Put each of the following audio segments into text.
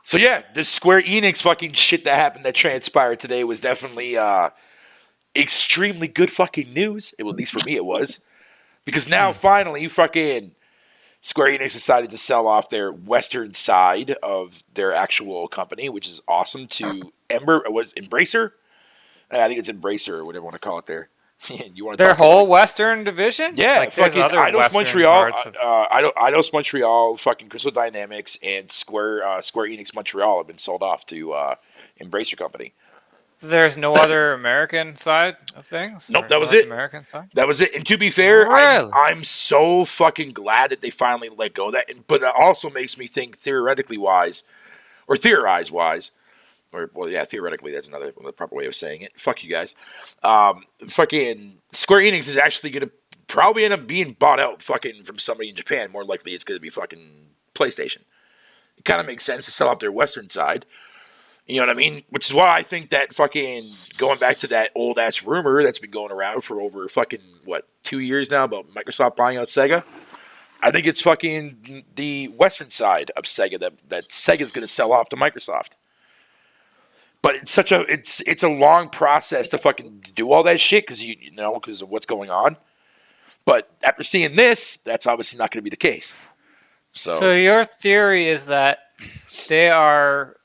So yeah, this Square Enix fucking shit that happened that transpired today was definitely extremely good fucking news. Well, at least for me it was. Because now finally fucking Square Enix decided to sell off their western side of their actual company, which is awesome, to Embracer? I think it's Embracer or whatever you want to call it there. You want to Their talk about whole Western division? yeah, Like there's fucking other Eidos Western Montreal, parts of Eidos Montreal, fucking Crystal Dynamics, and Square Enix Montreal have been sold off to Embracer Company. there's no other American side of things? Nope, Or that was North it. American side? That was it. And to be fair, Really? I'm so fucking glad that they finally let go of that. But it also makes me think theoretically wise, or theorize wise, or well, yeah, theoretically that's another proper way of saying it. Fuck you guys. Fucking Square Enix is actually gonna probably end up being bought out fucking from somebody in Japan. More likely, it's gonna be fucking PlayStation. It kind of makes sense to sell out their Western side. You know what I mean? Which is why I think that fucking going back to that old ass rumor that's been going around for over fucking 2 years now about Microsoft buying out Sega. I think it's fucking the Western side of Sega that Sega's going to sell off to Microsoft. But it's a long process to fucking do all that shit because of what's going on. But after seeing this, that's obviously not going to be the case. So your theory is that they are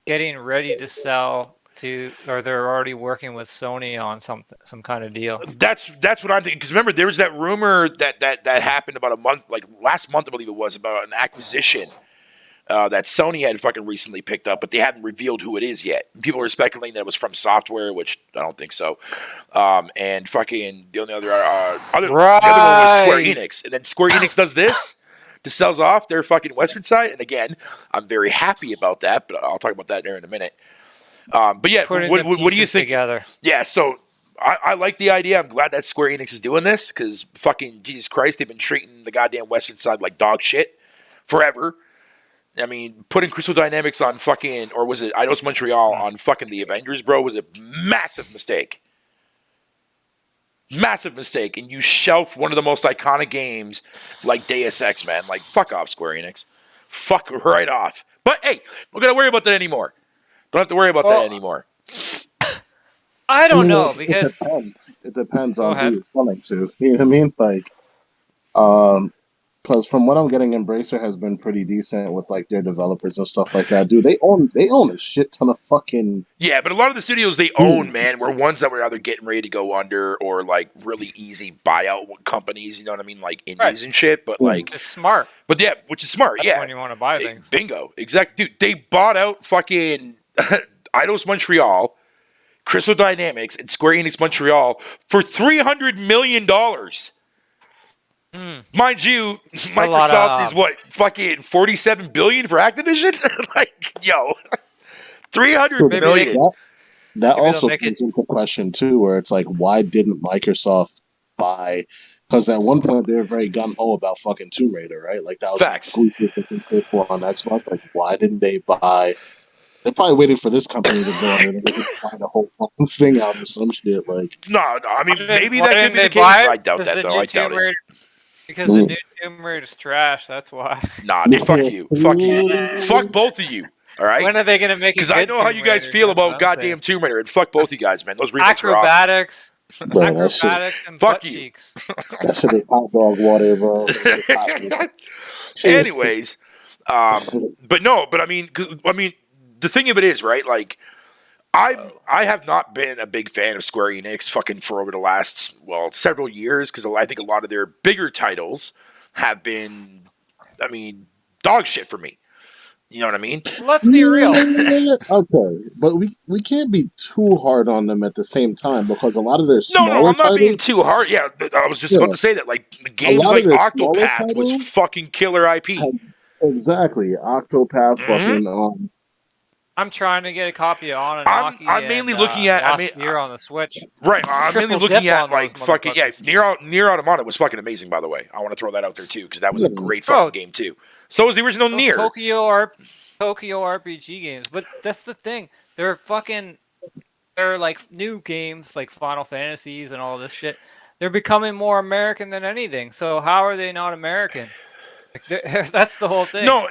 getting ready to sell to, or they're already working with Sony on some kind of deal. That's what I'm thinking. Because remember, there was that rumor that happened about a month, like last month, I believe it was, about an acquisition that Sony had fucking recently picked up, but they hadn't revealed who it is yet. People were speculating that it was From Software, which I don't think so. And fucking the only other the other one was Square Enix, and then Square Enix does this. To sells off their fucking Western side, and again, I'm very happy about that. But I'll talk about that there in a minute. But yeah, what do you think? Together. Yeah, so I like the idea. I'm glad that Square Enix is doing this because fucking Jesus Christ, they've been treating the goddamn Western side like dog shit forever. I mean, putting Crystal Dynamics on fucking, or was it Eidos Montreal on fucking the Avengers, bro, was a massive mistake. Massive mistake. And you shelf one of the most iconic games like Deus Ex, man. Like, fuck off, Square Enix. Fuck right off. But hey, we're going to worry about that anymore. Don't have to worry about that anymore. I don't know, because it depends on who you're selling to. You know what I mean? Like, because from what I'm getting, Embracer has been pretty decent with like their developers and stuff like that. Dude, they own a shit ton of fucking. Yeah, but a lot of the studios they own, man, were ones that were either getting ready to go under or like really easy buyout companies. You know what I mean, like indies and shit. But like, it's smart. But yeah, which is smart. That's when you want to buy things. Bingo, exactly, dude. They bought out fucking Eidos Montreal, Crystal Dynamics, and Square Enix Montreal for $300 million. Mind you, Microsoft is what fucking $47 billion for Activision. Like, yo, $300 million. That also comes into question too, where it's like, why didn't Microsoft buy? Because at one point they were very gung ho about fucking Tomb Raider, right? Like that was exclusive that they paid for on Xbox. Like, why didn't they buy? They're probably waiting for this company to go and they just buy the whole thing out or some shit. Like, no, I mean maybe that could be the case. I doubt that though. I doubt it. Because the new Tomb Raider is trash, that's why. Nah, dude, fuck you. Fuck you. Fuck both of you. All right? When are they going to make it? Because I know how you guys feel about goddamn Tomb Raider, and fuck both you guys, man. Those remakes are awesome. Acrobatics and fuck butt you. cheeks. That shit is hot dog water, bro. Anyways, but I mean, the thing of it is, right, like, I have not been a big fan of Square Enix fucking for over the last, several years because I think a lot of their bigger titles have been, dog shit for me. You know what I mean? Let's be real. Okay, but we can't be too hard on them at the same time because a lot of their smaller No, I'm not titles, being too hard. Yeah, I was just about to say that. Like, the games like Octopath was fucking killer IP. Exactly. Octopath fucking I'm trying to get a copy of On and Hockey. I'm mainly looking at Year on the Switch. Right, I'm mainly looking at like fucking Nier Automata was fucking amazing, by the way. I want to throw that out there too because that was a great fucking game too. So was the original Nier. Tokyo RPG games, but that's the thing. They're like new games like Final Fantasies and all this shit. They're becoming more American than anything. So how are they not American? Like, that's the whole thing. No,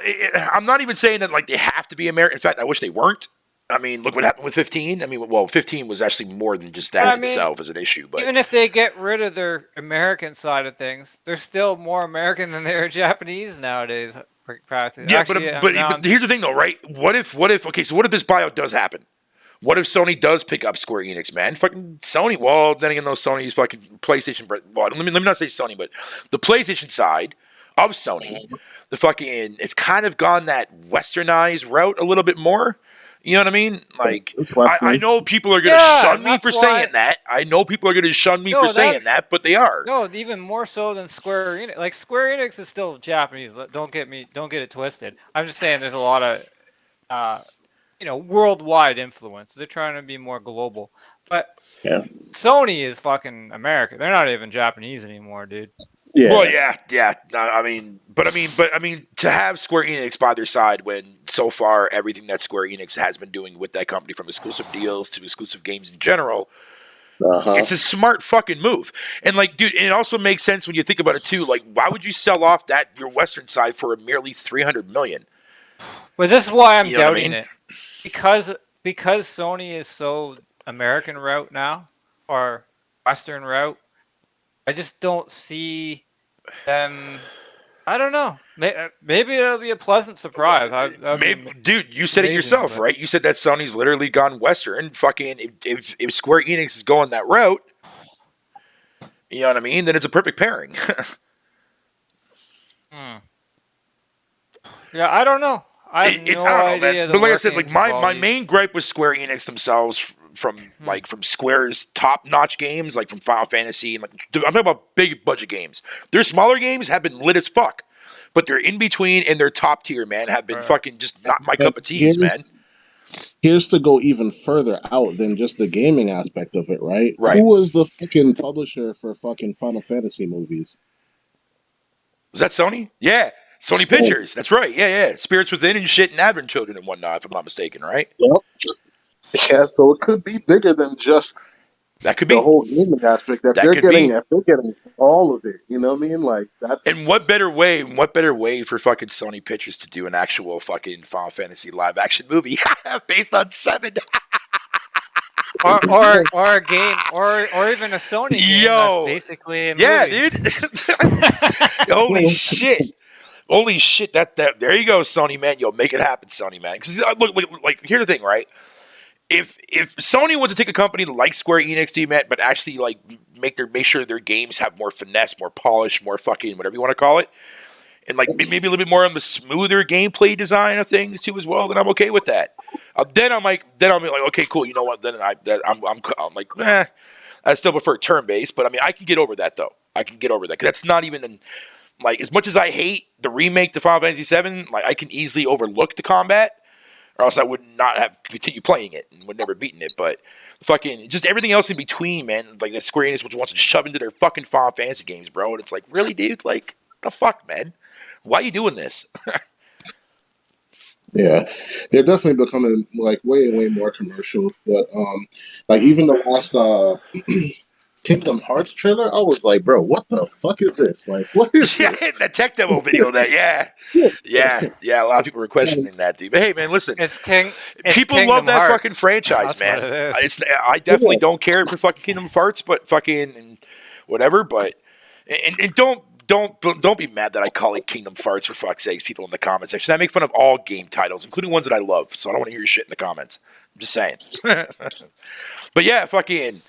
I'm not even saying that like they have to be American. In fact, I wish they weren't. I mean, look what happened with 15. I mean, well, 15 was actually more than just that itself as an issue. But even if they get rid of their American side of things, they're still more American than they are Japanese nowadays. Practically. Yeah, Actually, but here's the thing, though, right? What if? Okay, so what if this buyout does happen? What if Sony does pick up Square Enix, man? Fucking Sony. Well, then again, though, Sony's fucking PlayStation. Well, let me not say Sony, but the PlayStation side of Sony, the fucking, it's kind of gone that westernized route a little bit more. You know what I mean? Like, I know people are going to shun me for saying that. I know people are going to shun me for saying that, but they are. No, even more so than Square Enix. Like, Square Enix is still Japanese. Don't get it twisted. I'm just saying there's a lot of, worldwide influence. They're trying to be more global. But Sony is fucking American. They're not even Japanese anymore, dude. Yeah. Well, yeah. I mean, to have Square Enix by their side when so far everything that Square Enix has been doing with that company, from exclusive deals to exclusive games in general, it's a smart fucking move. And like, dude, and it also makes sense when you think about it too. Like, why would you sell off your Western side for merely $300 million? Well, this is why I'm doubting it, because Sony is so American route now or Western route. I just don't see them. I don't know. Maybe it'll be a pleasant surprise. Dude, you said it yourself, right? You said that Sony's literally gone Western. Fucking, if Square Enix is going that route, you know what I mean? Then it's a perfect pairing. Yeah, I don't know. I have no idea. But like I said, like my main gripe with Square Enix themselves, from Square's top-notch games, like from Final Fantasy, and like I'm talking about big budget games. Their smaller games have been lit as fuck, but they're in between and their top tier, man, have been fucking just not my cup of tea, man. Here's to go even further out than just the gaming aspect of it, right? Right. Who was the fucking publisher for fucking Final Fantasy movies? Was that Sony? Yeah. Sony Pictures. That's right. Yeah. Spirits Within and shit, and Advent Children and whatnot, if I'm not mistaken, right? Yep. Yeah, so it could be bigger than just that could be the whole gaming aspect. If they're getting all of it, you know what I mean? Like that's. And what better way for fucking Sony Pictures to do an actual fucking Final Fantasy live action movie based on 7? or a game, or even a Sony game. That's basically a movie. Yeah, dude. Holy shit. Holy shit! That there you go, Sony, man. Yo, make it happen, Sony, man. Because look, like here's the thing, right? If Sony wants to take a company like Square Enix, man, but actually like make sure their games have more finesse, more polish, more fucking whatever you want to call it, and like maybe a little bit more on the smoother gameplay design of things too as well, then I'm okay with that. Then I'm like, okay, cool. You know what? Then I'm like, I still prefer turn based, but I mean, I can get over that though. I can get over that because that's not even like, as much as I hate the remake to Final Fantasy VII, like I can easily overlook the combat, or else I would not have continued playing it and would never beaten it. But fucking just everything else in between, man, like that Square Enix which wants to shove into their fucking Final Fantasy games, bro. And it's like, really, dude? Like, the fuck, man? Why are you doing this? Yeah, they're definitely becoming like way more commercial. But like even the last Kingdom Hearts trailer, I was like, bro, what the fuck is this? Like, what is this? The tech demo video of that, yeah. A lot of people were questioning that, dude. But hey, man, listen. People love that fucking franchise, man. I definitely don't care for fucking Kingdom Hearts, but fucking whatever. But and don't be mad that I call it Kingdom Hearts, for fuck's sakes, people in the comment section. I make fun of all game titles, including ones that I love. So I don't want to hear your shit in the comments. I'm just saying. But yeah, fucking.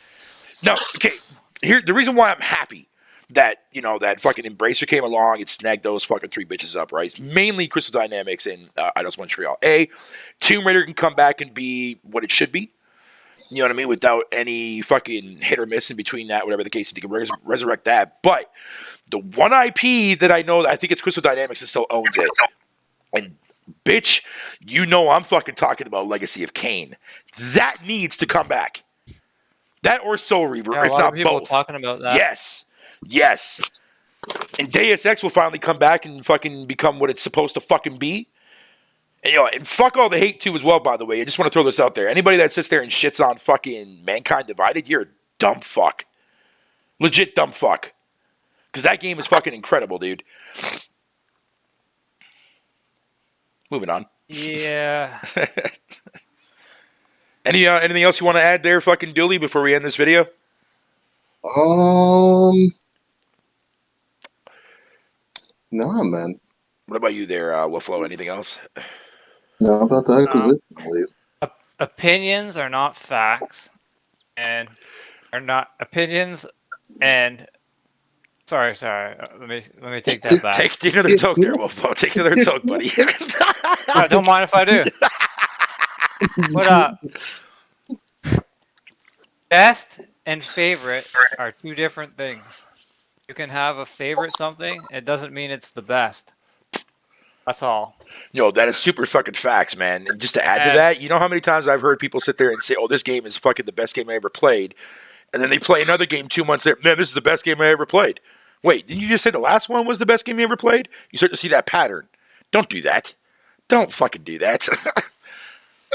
No, okay. Here, the reason why I'm happy that that fucking Embracer came along and snagged those fucking 3 bitches up, right? Mainly Crystal Dynamics and Eidos Montreal. Tomb Raider can come back and be what it should be. You know what I mean? Without any fucking hit or miss in between that, whatever the case, you can resurrect that. But the one IP that I know, I think it's Crystal Dynamics that still owns it. And bitch, I'm fucking talking about Legacy of Kain. That needs to come back. That or Soul Reaver, if not both. Talking about that. Yes. And Deus Ex will finally come back and fucking become what it's supposed to fucking be. And, and fuck all the hate too as well, by the way. I just want to throw this out there. Anybody that sits there and shits on fucking Mankind Divided, you're a dumb fuck. Legit dumb fuck. Because that game is fucking incredible, dude. Moving on. Yeah. Anything else you want to add there, fucking Dooley, before we end this video? Nah, man. What about you there, Wolflo? Anything else? No, about the acquisition, at least. Opinions are not facts, and are not opinions. And sorry. Let me take that back. Take another toke there, Wolflo. Take another toke, buddy. Don't mind if I do. But best and favorite are two different things. You can have a favorite something. It doesn't mean it's the best. That's all. Yo, that is super fucking facts, man. And just to add to that, you know how many times I've heard people sit there and say, "Oh, this game is fucking the best game I ever played," and then they play another game 2 months later. Man, this is the best game I ever played. Wait, didn't you just say the last one was the best game you ever played? You start to see that pattern. Don't do that. Don't fucking do that. And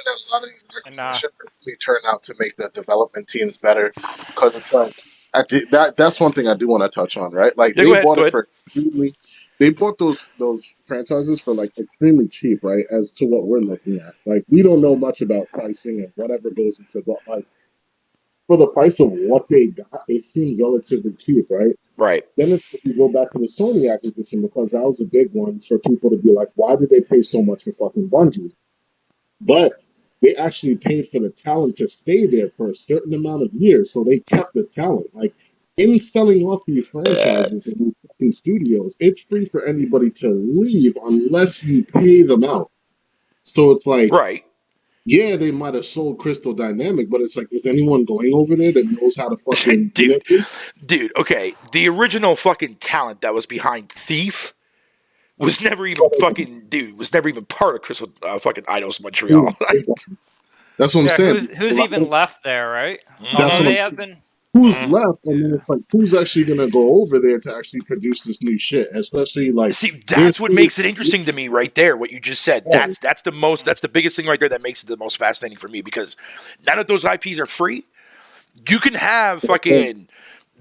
then a lot of these acquisitions really turn out to make the development teams better, because it's like that's one thing I do want to touch on, right? Like they bought it for they bought those franchises for like extremely cheap, right? As to what we're looking at, like we don't know much about pricing and whatever goes into, but like for the price of what they got, it seemed relatively cheap, right? Right. Then if you go back to the Sony acquisition, because that was a big one for people to be like, why did they pay so much for fucking Bungie? But they actually paid for the talent to stay there for a certain amount of years, so they kept the talent. Like in selling off these franchises and these studios, it's free for anybody to leave unless you pay them out. So it's like, right. Yeah, they might have sold Crystal Dynamic, but it's like, is anyone going over there that knows how to fucking dude? Okay, the original fucking talent that was behind Thief was never even was never even part of Crystal fucking Eidos Montreal. That's what I'm saying. Who's even left there, right? That's what they have been. Who's left? And then it's like, who's actually going to go over there to actually produce this new shit? Especially like, see, that's what makes it interesting to me, right there. What you just said. That's the biggest thing right there that makes it the most fascinating for me, because now that those IPs are free, you can have fucking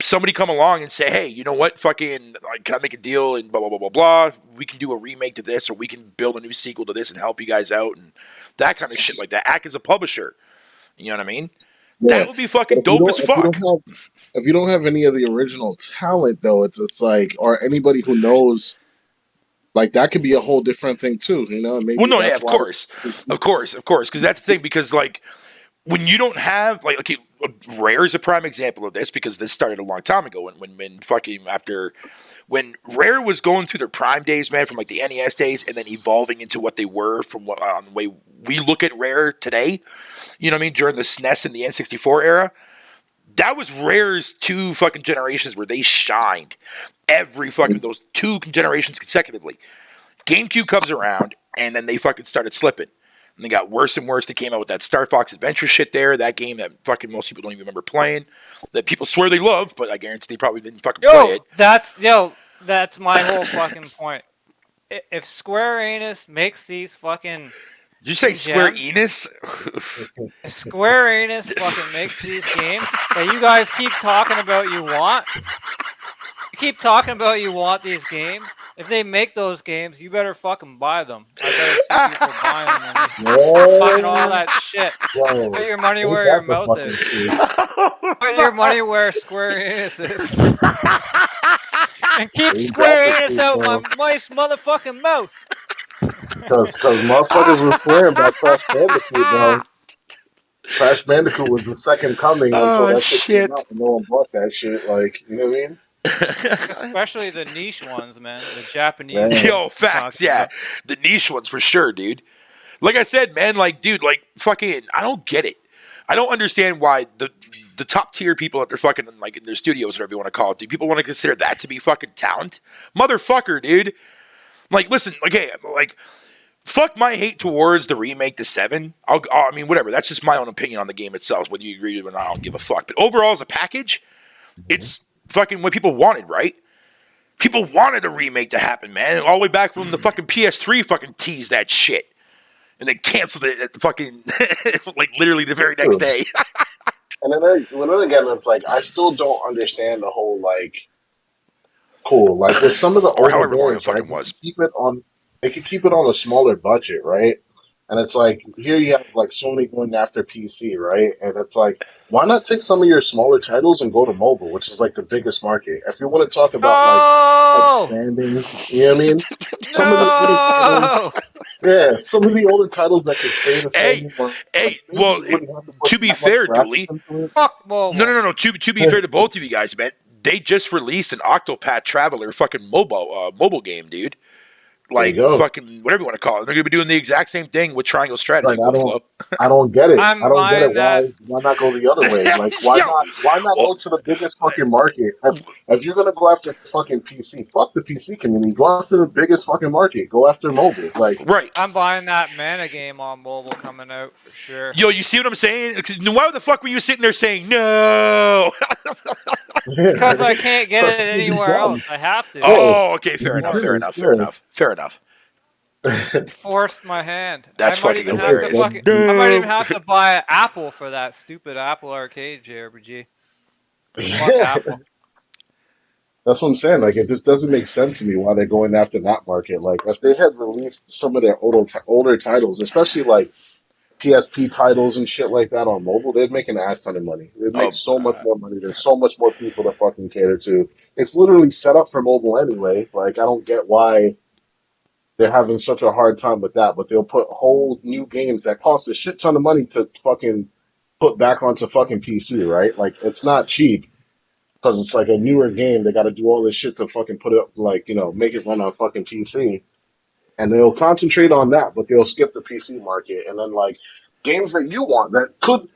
somebody come along and say, hey, you know what, fucking, like, can I make a deal and blah, blah, blah, blah, blah. We can do a remake to this, or we can build a new sequel to this and help you guys out and that kind of shit like that. Act as a publisher. You know what I mean? Yeah. That would be fucking dope as fuck. If you don't have any of the original talent, though, it's like, or anybody who knows, like, that could be a whole different thing, too, you know? Maybe of course. Because that's the thing, because, like, when you don't have, like, okay, Rare is a prime example of this, because this started a long time ago when Rare was going through their prime days, man, from like the NES days, and then evolving into what they were from what the way we look at Rare today, you know what I mean, during the SNES and the N64 era, that was Rare's two fucking generations where they shined every fucking those two generations consecutively. GameCube comes around, and then they fucking started slipping. And they got worse and worse. They came out with that Star Fox Adventure shit there, that game that fucking most people don't even remember playing, that people swear they love, but I guarantee they probably didn't fucking play it. That's my whole fucking point. If Square Enix makes these fucking... Did you say Square Enix? If Square Enix fucking makes these games that you guys keep talking about you want, keep talking about you want these games. If they make those games, you better fucking buy them. I better see people buying them. Fucking all that shit. Whoa. Put your money where your mouth is. Put your money where Square Enix is. And keep Square Enix out my nice motherfucking mouth. Because motherfuckers were swearing about Crash Bandicoot, bro. Crash Bandicoot was the second coming until that shit came out, and no one bought that shit. Like, you know what I mean? Especially the niche ones, man. The Japanese. Yo, facts, yeah. The niche ones for sure, dude. Like I said, man, like, dude, like, fucking, I don't get it. I don't understand why the top tier people at their fucking, like, in their studios, whatever you want to call it, do people want to consider that to be fucking talent? Motherfucker, dude. Like, listen, okay, like, fuck my hate towards the remake to 7. I mean, whatever. That's just my own opinion on the game itself. Whether you agree with it or not, I don't give a fuck. But overall, as a package, it's fucking what people wanted, right? People wanted a remake to happen, man. All the way back from the fucking PS3 fucking teased that shit. And then canceled it at the fucking, like, literally the very next day. And then again, it's like, I still don't understand the whole, like, cool. Like, there's some of the or however long it games, fucking right? was. Keep it on they could keep it on a smaller budget, right? And it's like here you have like Sony going after PC, right? And it's like, why not take some of your smaller titles and go to mobile, which is like the biggest market? If you want to talk about like No! expanding, you know what I mean? Some of the older titles, No! yeah, some of the older titles that could stay the same. Well, wouldn't have to put to be that much fair, graphics Dooley. into it. Fuck mobile. No. To be fair to both of you guys, man, they just released an Octopath Traveler fucking mobile game, dude. There you Like go. fucking whatever you want to call it. They're gonna be doing the exact same thing with Triangle Strategy. Like I don't get it. I'm I don't get it. buying that. Why not go the other way? Like why not well, go to the biggest fucking market? If you're gonna go after fucking PC, fuck the PC community. Go after the biggest fucking market. Go after mobile. Like right. I'm buying that mana game on mobile coming out for sure. Yo, you see what I'm saying? Why the fuck were you sitting there saying no? Because I can't get it anywhere else. I have to. Oh, okay, fair enough. It forced my hand. That's I might fucking even hilarious. have to I might even have to buy an Apple for that stupid Apple Arcade JRPG. Fuck Apple. That's what I'm saying. Like, it just doesn't make sense to me why they're going after that market. Like, if they had released some of their older titles, especially like PSP titles and shit like that on mobile, they'd make an ass ton of money. They'd make so much more money. There's so much more people to fucking cater to. It's literally set up for mobile anyway. Like, I don't get why they're having such a hard time with that, but they'll put whole new games that cost a shit ton of money to fucking put back onto fucking PC, right? Like, it's not cheap because it's like a newer game. They got to do all this shit to fucking put it, like, make it run on fucking PC. And they'll concentrate on that, but they'll skip the PC market. And then, like, games that you want that could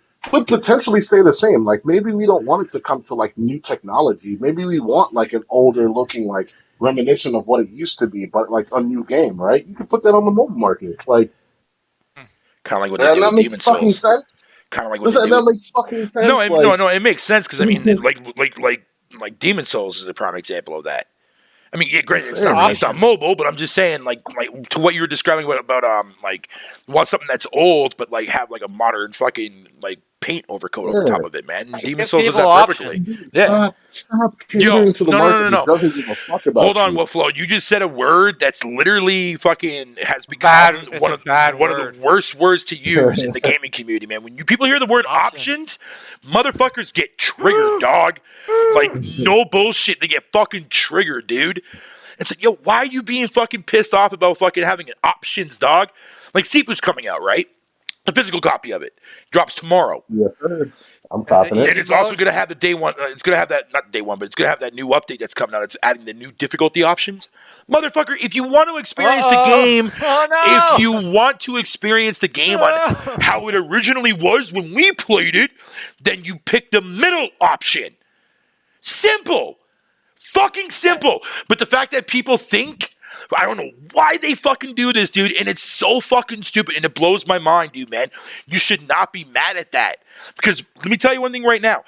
potentially stay the same. Like, maybe we don't want it to come to, like, new technology. Maybe we want, like, an older looking, like, reminiscent of what it used to be, but, like, a new game, right? You could put that on the mobile market. Like, kind of like what they do with Demon Souls. Kind of like what Does that make fucking sense? No, it makes sense because I mean, like Demon Souls is a prime example of that. I mean, yeah, great. It's not mobile, but I'm just saying, like to what you were describing about like you want something that's old, but like have like a modern fucking like paint overcoat over top of it, man. Demon Souls does that perfectly. Yeah. Stop catering to the market. No. Doesn't give a fuck about Hold on, Flo. You just said a word that's literally fucking has become one of the worst words to use in the gaming community, man. When you people hear the word options, motherfuckers get triggered, dog. Like no bullshit, they get fucking triggered, dude. It's like, yo, why are you being fucking pissed off about fucking having options, dog? Like Sifu's coming out, right? The physical copy of it drops tomorrow. Yeah, I'm confident. And it's also going to have the day one. It's going to have that, not day one, but it's going to have that new update that's coming out. It's adding the new difficulty options. Motherfucker, if you want to experience the game, if you want to experience the game on how it originally was when we played it, then you pick the middle option. Simple. Fucking simple. But the fact that people think, I don't know why they fucking do this, dude, and it's so fucking stupid, and it blows my mind, dude, man. You should not be mad at that. Because let me tell you one thing right now.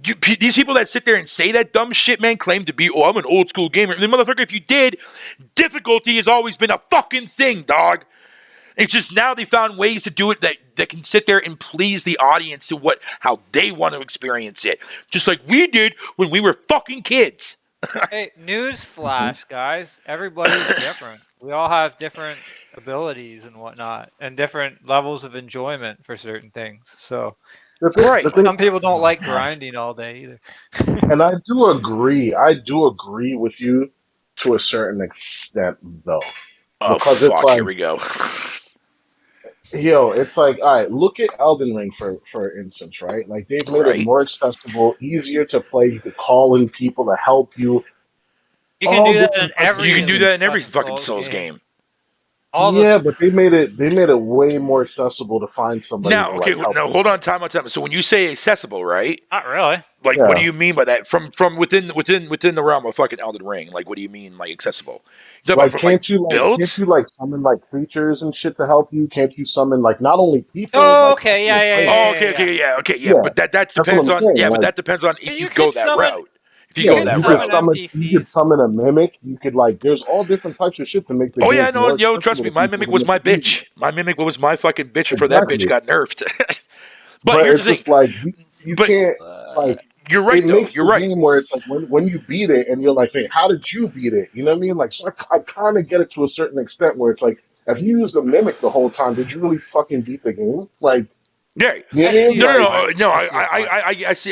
These people that sit there and say that dumb shit, man, claim to be, I'm an old school gamer. And then, motherfucker, if you did, difficulty has always been a fucking thing, dog. It's just now they found ways to do it that can sit there and please the audience to how they want to experience it. Just like we did when we were fucking kids. Hey, news flash, guys. Everybody's different. We all have different abilities and whatnot, and different levels of enjoyment for certain things. So, some people don't like grinding all day either. And I do agree with you to a certain extent, though. Oh, because fuck, it's like, here we go. Yo, it's like, all right, look at Elden Ring, for instance, right? Like, they've made it more accessible, easier to play. You could call in people to help you. You can do that in every You can do that in every fucking Souls game. But they made it way more accessible to find somebody. Now, okay, hold on, time. So when you say accessible, right? Not really. Like, what do you mean by that? From within the realm of fucking Elden Ring, like, what do you mean, like, accessible? Can't you summon like creatures and shit to help you? Can't you summon like not only people? Okay, yeah. But that depends on but that depends on if you go that route. If you go that route, you could summon a mimic. You could there's all different types of shit to make the game trust me, my mimic was my bitch. My mimic was my fucking bitch before that bitch got nerfed. But it's just like you can't You're right, it though. makes You're the right. game where it's like when you beat it and you're like, hey, how did you beat it? You know what I mean? Like, so I kind of get it to a certain extent where it's like, if you use the mimic the whole time, did you really fucking beat the game? Like, Yeah. you know I what I mean? see No, your no, Like, point. no, no. I see your point.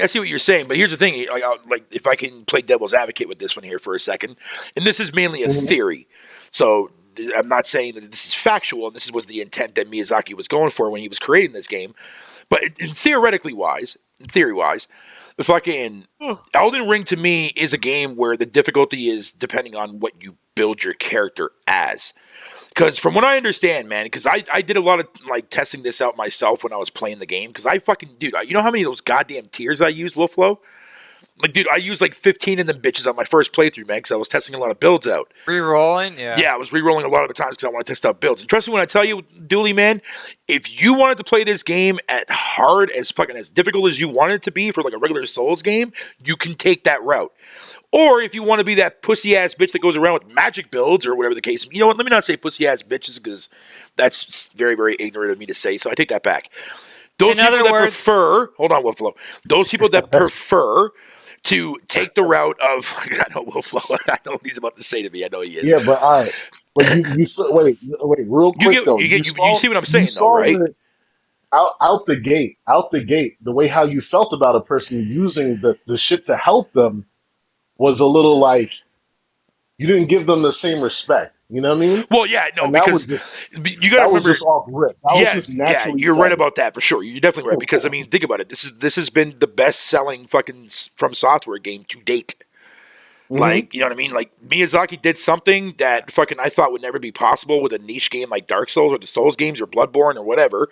I see what you're saying, but here's the thing. Like, if I can play devil's advocate with this one here for a second, and this is mainly a mhm, theory, so I'm not saying that this is factual, and this was the intent that Miyazaki was going for when he was creating this game. But theoretically wise, theory wise, the fucking Elden Ring to me is a game where the difficulty is depending on what you build your character as. Because from what I understand, man, because I did a lot of like testing this out myself when I was playing the game. Because I fucking, dude, you know how many of those goddamn tiers I used, Wolflow? Like, dude, I used like 15 of them bitches on my first playthrough, man, because I was testing a lot of builds out. Re-rolling, yeah. Yeah, I was re-rolling a lot of the times because I want to test out builds. And trust me when I tell you, Dooley, man, if you wanted to play this game at hard as fucking as difficult as you want it to be for like a regular Souls game, you can take that route. Or if you want to be that pussy ass bitch that goes around with magic builds or whatever the case, you know what? Let me not say pussy ass bitches because that's very, very ignorant of me to say. So I take that back. Those In people other that words, prefer, hold on, Wolflow. Those people that prefer to take the route of, I know Wolflow, I know what he's about to say to me. I know he is. yeah, but all right. But you saw, wait, real You quick get, though. you get, you see what I'm You saying though, saw right? the out the gate, the way how you felt about a person using the shit to help them was a little like you didn't give them the same respect. You know what I mean? Well, yeah, no, And because you got to that was remember. just off rip. That was Yeah, just yeah, naturally you're right said. about that for sure. You're definitely right because I mean, think about it. This has been the best selling fucking From Software game to date. Hmm. Like, you know what I mean? Like Miyazaki did something that fucking I thought would never be possible with a niche game like Dark Souls or the Souls games or Bloodborne or whatever,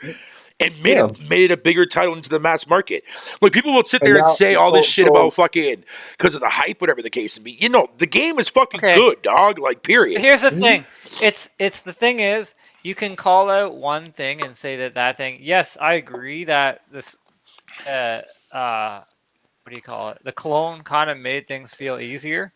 and Yeah, made it a bigger title into the mass market. Like people will sit and there and now say all this shit about so fucking because of the hype, whatever the case may be. You know, the game is fucking okay. good, dog. Like, period. Here's the mhm, thing. It's the thing is you can call out one thing and say that thing. Yes, I agree that this uh what do you call it? The clone kind of made things feel easier.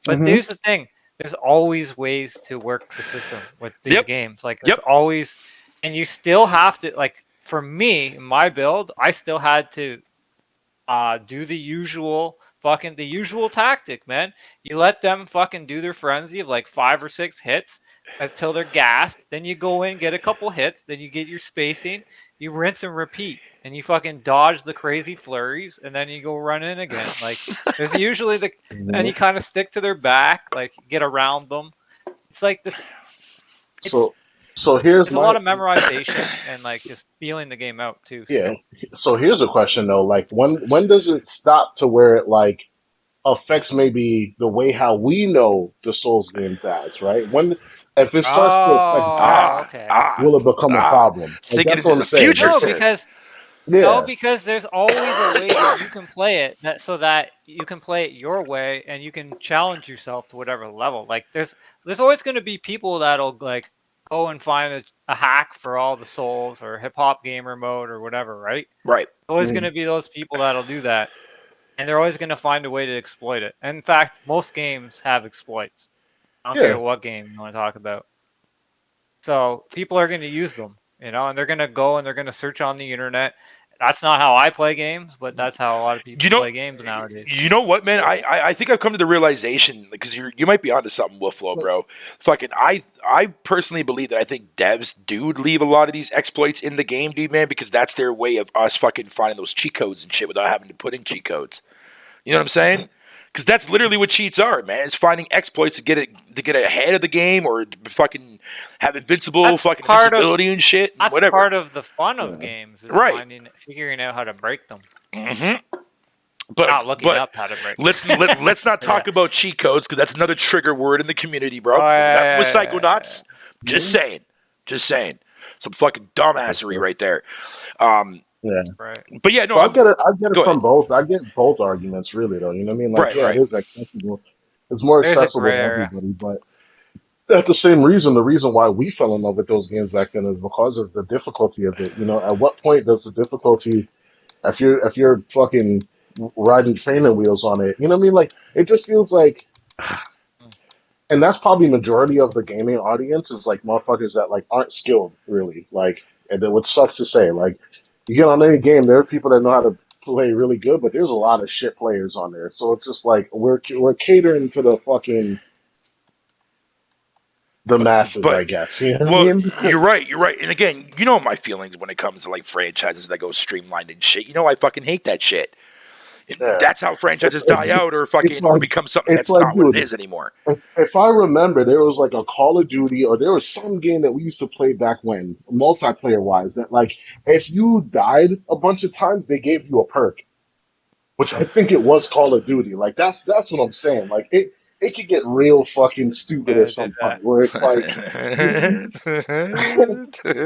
But mhm, there's the thing. There's always ways to work the system with these Yep, games. Like there's yep. always, and you still have to like. For me, my build, I still had to do the usual tactic, man. You let them fucking do their frenzy of like 5 or 6 hits until they're gassed. Then you go in, get a couple hits, then you get your spacing, you rinse and repeat, and you fucking dodge the crazy flurries, and then you go run in again. Like there's usually and mhm. you kind of stick to their back, like get around them. It's like this. It's So so here's it's a lot my of memorization and like just feeling the game out too. yeah. Still, So here's a question though. Like when does it stop to where it like affects maybe the way how we know the Souls games as, right? When if it starts to affect that, oh, Ah, okay. ah, will it become a ah. problem? Like Thinking that's what into I'm the saying. future, Like, No, sir. because No, yeah. because there's always a way that you can play it that so that you can play it your way and you can challenge yourself to whatever level. Like there's always going to be people that'll like go and find a hack for all the souls or hip hop gamer mode or whatever, right? Right. Always going Mhm. to be those people that'll do that, and they're always going to find a way to exploit it. In fact, most games have exploits. I don't Yeah. care what game you want to talk about. So people are going to use them, and they're going to go and they're going to search on the internet. That's not how I play games, but that's how a lot of You people know, play games nowadays. you know what, man? I think I've come to the realization because you might be onto something, Wolflow, bro. Fucking, I personally believe that I think devs do leave a lot of these exploits in the game, dude, man, because that's their way of us fucking finding those cheat codes and shit without having to put in cheat codes. You know what I'm saying? Because that's literally what cheats are, man. Is finding exploits to get ahead of the game or to fucking have invincible That's fucking part of invincibility and shit and that's whatever. part of the fun of Yeah. games is Right. figuring out how to break them, hmm not looking But up how to break let's not them. Yeah. talk about cheat codes because that's another trigger word in the community, Oh, bro. Nothing with yeah. Psychonauts. Just saying, just saying. Some fucking dumbassery right there. Um, Yeah. Right. but yeah, no, So I get it go from ahead. both. I get both arguments really though. You know what I mean? Like, Right, yeah, it right. is accessible. It's more There's a accessible gray to area. everybody, but at the same reason, the reason why we fell in love with those games back then is because of the difficulty of it. You know, at what point does the difficulty if you're fucking riding training wheels on it, you know what I mean? Like it just feels like Mm. and that's probably majority of the gaming audience is like motherfuckers that like aren't skilled really. Like and then what sucks to say, like you get on any game, there are people that know how to play really good, but there's a lot of shit players on there. So it's just like we're catering to the fucking the masses, I But guess. You know what I well, mean? you're right. You're right. And again, you know my feelings when it comes to like franchises that go streamlined and shit. You know I fucking hate that shit. Yeah. That's how franchises die out or It's fucking or like become something it's that's like, not what it dude, is anymore. if I remember, there was like a Call of Duty or there was some game that we used to play back when, multiplayer wise, that like if you died a bunch of times, they gave you a perk, which I think it was Call of Duty. Like that's what I'm saying. Like it could get real fucking stupid Yeah, at I did some that. point where it's like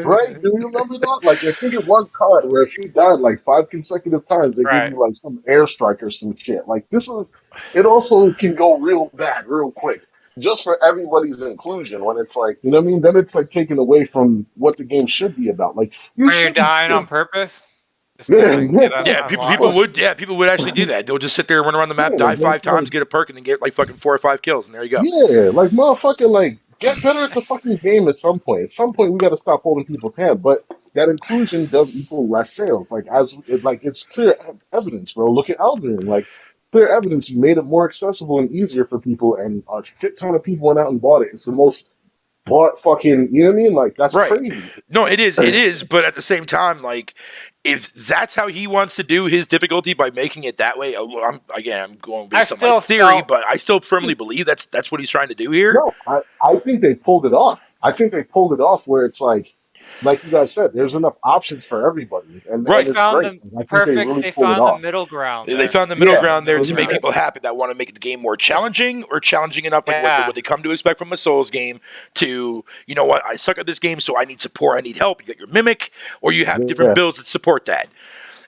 right? Do you remember that? Like, I think it was COD, where if you died like 5 consecutive times, they give Right. you like some airstrike or some shit. Like, it also can go real bad real quick, just for everybody's inclusion. When it's like, you know what I mean? Then it's like taken away from what the game should be about. Like, you Are you shouldn't dying on still, purpose? Just to yeah, like yeah, get Yeah, people unlocked? well, would actually do that. They'll just sit there and run around the map, yeah, die but five it's like, times, get a perk, and then get like fucking 4 or 5 kills, and there you go. yeah, like motherfucker, like get better at the fucking game at some point. At some point, we got to stop holding people's hand. But that inclusion does equal less sales. Like it's clear evidence, bro. Look at Elden. Like clear evidence. You made it more accessible and easier for people, and a shit ton of people went out and bought it. It's the most bought fucking. You know what I mean? Like that's Right. crazy. No, it is, but at the same time, like if that's how he wants to do his difficulty by making it that way, I'm going I based on my still theory, felt but I still firmly believe that's what he's trying to do here. No, I think they pulled it off. I think they pulled it off where it's like you guys said, there's enough options for everybody, and Right. it's great. I think they really they pulled it found the off. middle ground They there. found the middle Yeah, ground there to make Right. people happy that want to make the game more Just challenging or challenging enough, like yeah. what they come to expect from a Souls game. To you know what, I suck at this game, so I need support, I need help. You got your mimic, or you have different yeah. builds that support that,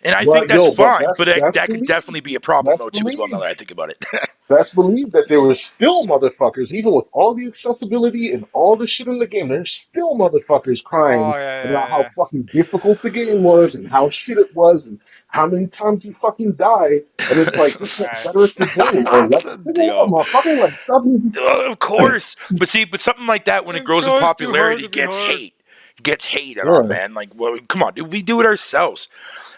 and I think But that's yo, but fine. But that's that could believe. definitely be a problem That's though too, as well. Now believe. that I think about it. Best believe that there were still motherfuckers, even with all the accessibility and all the shit in the game, there's still motherfuckers Oh crying yeah, about yeah, how yeah. fucking difficult the game was and how shit it was and how many times you fucking die. And it's like, just get Right. better at the game or less at the game, Yo, motherfucker. Like, stop. of course, but see, but something like that when it Game grows in tries too hard popularity to be hard. gets hated on, Yeah, man. Like, well, come on, dude, we do it ourselves.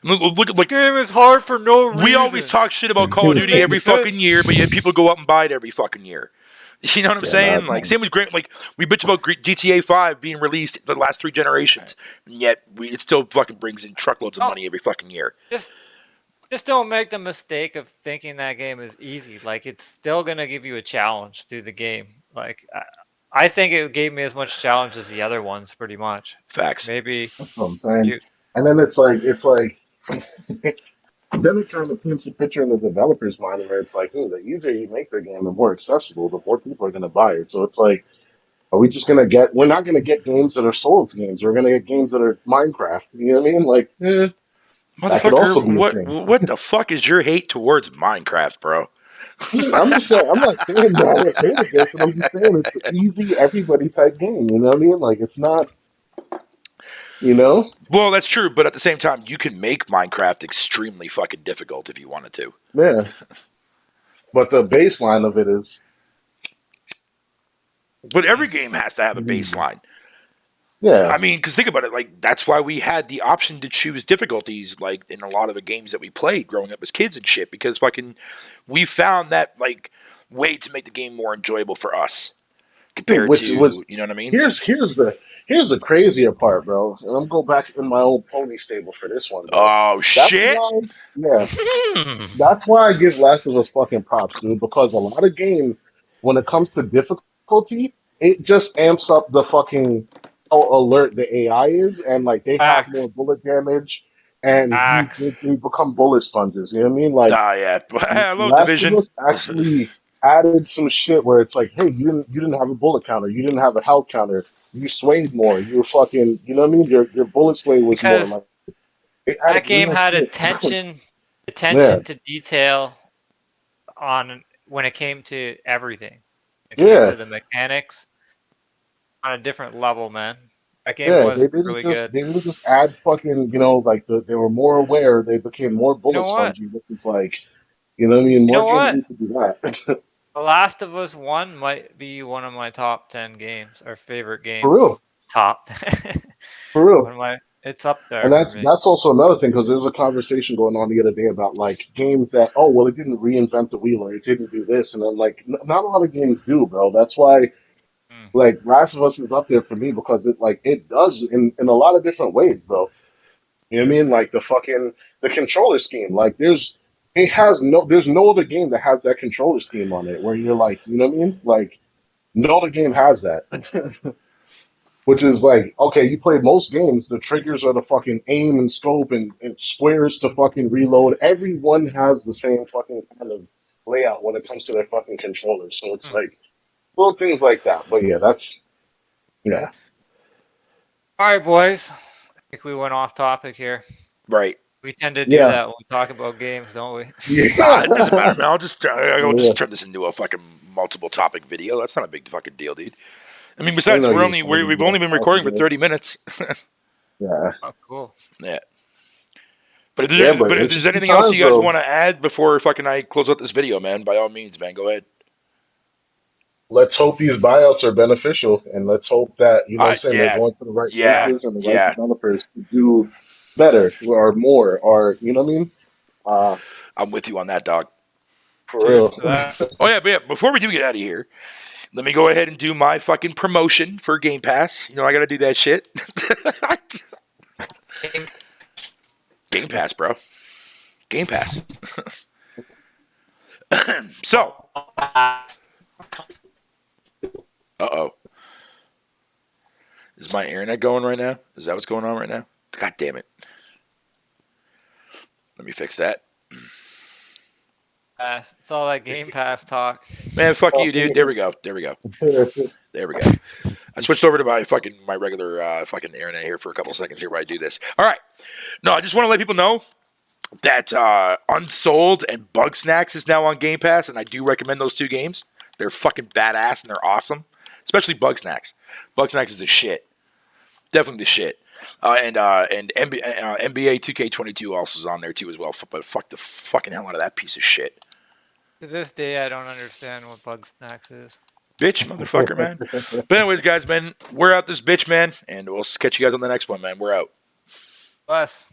Look, This like game is hard for no we always reason. talk shit about Call of Doesn't Duty make every fucking sense. year, but yet people go out and buy it every fucking year. You know what I'm yeah, nah, saying? Like, same with Great. Like, we bitch about GTA 5 being released the last 3 generations, and yet it still fucking brings in truckloads of Oh, money every fucking year. just just don't make the mistake of thinking that game is easy. Like it's still gonna give you a challenge through the game. Like I think it gave me as much challenge as the other ones, pretty much. Facts. Maybe that's what I'm saying. you. And then then it kind of paints a picture in the developer's mind where it's like, the easier you make the game, the more accessible, the more people are going to buy it. So it's like, are we just gonna get? We're not gonna get games that are Souls games. We're gonna get games that are Minecraft. You know what I mean? Like, that could also Motherfucker, be a thing. what the fuck is your hate towards Minecraft, bro? I'm just saying. I'm not saying that I hate against it. I'm just saying it's the easy, everybody type game. You know what I mean? Like, it's not. You know? Well, that's true, but at the same time, you can make Minecraft extremely fucking difficult if you wanted to. Yeah. But the baseline of it is. But every game has to have a baseline. Yeah. I mean, because think about it, like that's why we had the option to choose difficulties, like in a lot of the games that we played growing up as kids and shit, because fucking we found that like way to make the game more enjoyable for us compared Which was to, you know what I mean? here's the crazier part, bro. And I'm going back in my old pony stable for this one, bro. Oh That's shit! why. Yeah. That's why I give Last of Us fucking props, dude, because a lot of games, when it comes to difficulty, it just amps up the fucking how alert the AI is, and like they have more Facts. bullet damage, and Facts. they become bullet sponges. You know what I mean? Like Ah, yeah. Hello, Last of Division. Us actually added some shit where it's like, hey, you didn't have a bullet counter, you didn't have a health counter, you swayed more, you were fucking, you know what I mean? Your bullet sway was more Because like it that added game real had shit. Yeah, attention to detail on when it came to everything. It came yeah. to the mechanics on a different level, man. That game Yeah, was really good. they didn't just add fucking, like they were more aware, they became more You bullet know what? spongy, which is like, you know what I mean? You More know games what? need to do that. The Last of Us 1 might be one of my top 10 games or favorite For games. real. Top. For one real. of my It's up there And for me. that's also another thing because there was a conversation going on the other day about like games that it didn't reinvent the wheel or it didn't do this, and then like not a lot of games do, bro. That's why Mm. like Last of Us is up there for me because it does in a lot of different ways, bro. You know what I mean? Like the controller scheme. Like there's no other game that has that controller scheme on it where you're like, you know what I mean? Like no other game has that. Which is like, okay, you play most games, the triggers are the fucking aim and scope and squares to fucking reload. Everyone has the same fucking kind of layout when it comes to their fucking controllers. So it's Mm. like little things like that. But yeah, yeah. All right, boys. I think we went off topic here. Right. We tend to do Yeah. that when we talk about games, don't we? Yeah. It doesn't matter, man. I'll just Yeah. turn this into a fucking multiple topic video. That's not a big fucking deal, dude. I mean, I besides, know you was we've only been recording for 30 minutes. Yeah. Oh, cool. Yeah. But Yeah, but if there's interesting anything else times, you guys though. want to add before fucking I close out this video, man, by all means, man, go ahead. Let's hope these buyouts are beneficial, and let's hope that you know what I'm saying they're Yeah, going to the right yeah, places and the right yeah. developers to do better or more, or you know what I mean? I'm with you on that, dog. For Cheers real. to that. Oh yeah, but yeah. Before we do get out of here, let me go ahead and do my fucking promotion for Game Pass. You know, I got to do that shit. Game Pass, bro. Game Pass. So, uh-oh. Is my internet going right now? Is that what's going on right now? God damn it. Let me fix that. It's all that Game Pass talk. Man, fuck you, dude. There we go. There we go. There we go. I switched over to my regular fucking internet here for a couple seconds here while I do this. All right. No, I just want to let people know that Unsold and Bug Snacks is now on Game Pass, and I do recommend those two games. They're fucking badass and they're awesome. Especially Bug Snacks. Bug Snacks is the shit. Definitely the shit. And NBA 2K22 also is on there too as well. But fuck the fucking hell out of that piece of shit. To this day, I don't understand what Bug Snacks is. Bitch, motherfucker, man. But anyways, guys, man, we're out this bitch, man. And we'll catch you guys on the next one, man. We're out. Bless.